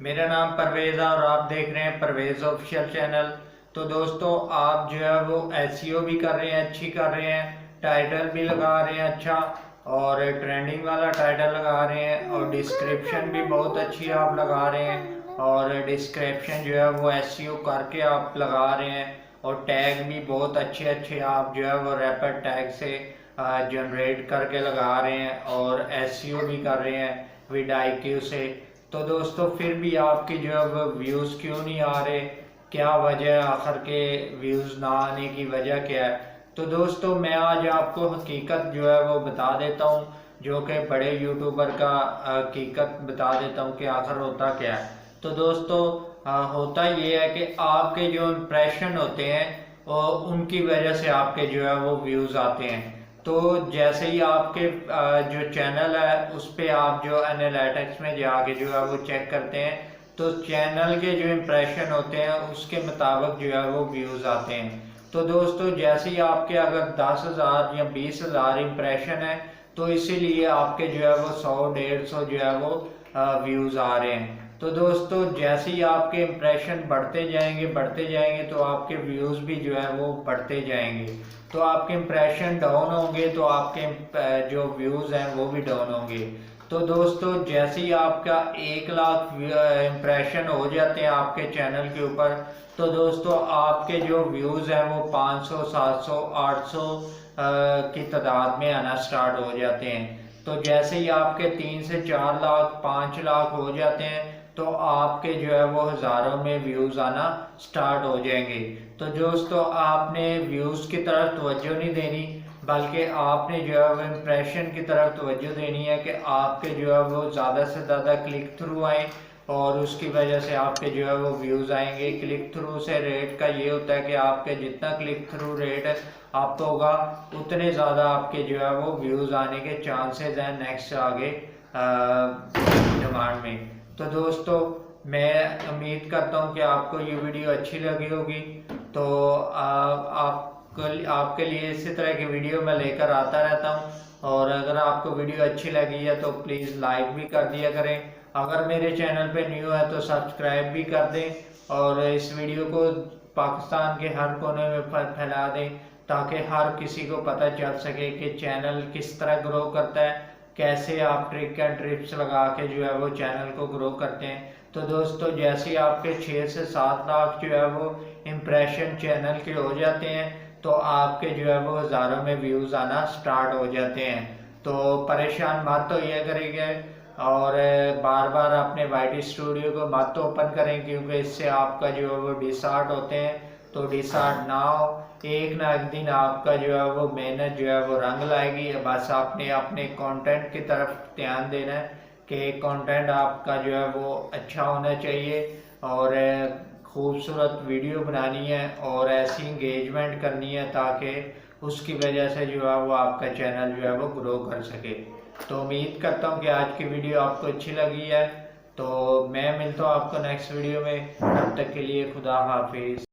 मेरा नाम परवेज़ है और आप देख रहे हैं परवेज़ ऑफिशियल चैनल। तो दोस्तों, आप जो है वो एसईओ भी कर रहे हैं, अच्छी कर रहे हैं, टाइटल भी लगा रहे हैं अच्छा, और ट्रेंडिंग वाला टाइटल लगा रहे हैं, और डिस्क्रिप्शन भी बहुत अच्छी आप लगा रहे हैं, और डिस्क्रिप्शन जो है वो एसईओ करके आप लगा रहे हैं, और टैग भी बहुत अच्छे अच्छे आप जो है वो रैपिड टैग से जनरेट करके लगा रहे हैं, और एसईओ भी कर रहे हैं विडाईक्यू से। तो दोस्तों, फिर भी आपके जो है वो व्यूज़ क्यों नहीं आ रहे? क्या वजह है? आखिर के व्यूज़ ना आने की वजह क्या है? तो दोस्तों, मैं आज आपको हकीकत जो है वो बता देता हूँ, जो कि बड़े यूट्यूबर का हकीकत बता देता हूँ कि आखिर होता क्या है। तो दोस्तों, होता ये है कि आपके जो इम्प्रेशन होते हैं उनकी वजह से आपके जो है वो व्यूज़ आते हैं। तो जैसे ही आपके जो चैनल है उस पे आप जो एनालिटिक्स में जाके जो है वो चेक करते हैं, तो चैनल के जो इम्प्रेशन होते हैं उसके मुताबिक जो है वो व्यूज़ आते हैं। तो दोस्तों, जैसे ही आपके अगर 10,000 या 20,000 इम्प्रेशन है, तो इसीलिए आपके जो है वो 100-150 जो है वो व्यूज़ आ रहे हैं। तो दोस्तों, जैसे ही आपके इम्प्रेशन बढ़ते जाएंगे तो आपके व्यूज़ भी जो है वो बढ़ते जाएंगे। तो आपके इम्प्रेशन डाउन होंगे तो आपके जो व्यूज़ हैं वो भी डाउन होंगे। तो दोस्तों, जैसे ही आपका 1 लाख इम्प्रेशन हो जाते हैं आपके चैनल के ऊपर, तो दोस्तों आपके जो व्यूज़ हैं वो 500, 700, 800 की तादाद में आना स्टार्ट हो जाते हैं। तो जैसे ही आपके 3 से 4 लाख, 5 लाख हो जाते हैं, तो आपके जो है वो हज़ारों में व्यूज़ आना स्टार्ट हो जाएंगे। तो दोस्तों, आपने व्यूज़ की तरफ तवज्जो नहीं देनी, बल्कि आपने जो है वो इम्प्रेशन की तरफ तवज्जो देनी है कि आपके जो है वो ज़्यादा से ज़्यादा क्लिक थ्रू आए, और उसकी वजह से आपके जो है वो व्यूज़ आएंगे। क्लिक थ्रू से रेट का ये होता है कि आपके जितना क्लिक थ्रू रेट अप होगा, उतने ज़्यादा आपके जो है वो व्यूज़ आने के चांसेस हैं नेक्स्ट आगे डिमांड में। तो दोस्तों, मैं उम्मीद करता हूँ कि आपको ये वीडियो अच्छी लगी होगी। तो आपके लिए इसी तरह की वीडियो मैं लेकर आता रहता हूँ, और अगर आपको वीडियो अच्छी लगी है तो प्लीज़ लाइक भी कर दिया करें। अगर मेरे चैनल पे न्यू है तो सब्सक्राइब भी कर दें, और इस वीडियो को पाकिस्तान के हर कोने में फैला दें, ताकि हर किसी को पता चल सके कि चैनल किस तरह ग्रो करता है, कैसे आप ट्रिक एंड ट्रिप्स लगा के जो है वो चैनल को ग्रो करते हैं। तो दोस्तों, जैसे ही आपके 6 से 7 लाख जो है वो इम्प्रेशन चैनल के हो जाते हैं, तो आपके जो है वो हज़ारों में व्यूज़ आना स्टार्ट हो जाते हैं। तो परेशान मत होइए करेंगे, और बार बार अपने वाईटी स्टूडियो को मत ओपन करें, क्योंकि इससे आपका जो है वो डिसऑर्ड होते हैं। तो डिसऑर्ड ना हो, एक ना एक दिन आपका जो है वो मेहनत जो है वो रंग लाएगी। बस आपने अपने कंटेंट की तरफ ध्यान देना है कि कंटेंट आपका जो है वो अच्छा होना चाहिए, और खूबसूरत वीडियो बनानी है, और ऐसी इंगेजमेंट करनी है ताकि उसकी वजह से जो है वो आपका चैनल जो है वो ग्रो कर सके। तो उम्मीद करता हूँ कि आज की वीडियो आपको अच्छी लगी है। तो मैं मिलता हूँ आपको नेक्स्ट वीडियो में। तब तक के लिए खुदा हाफिज़।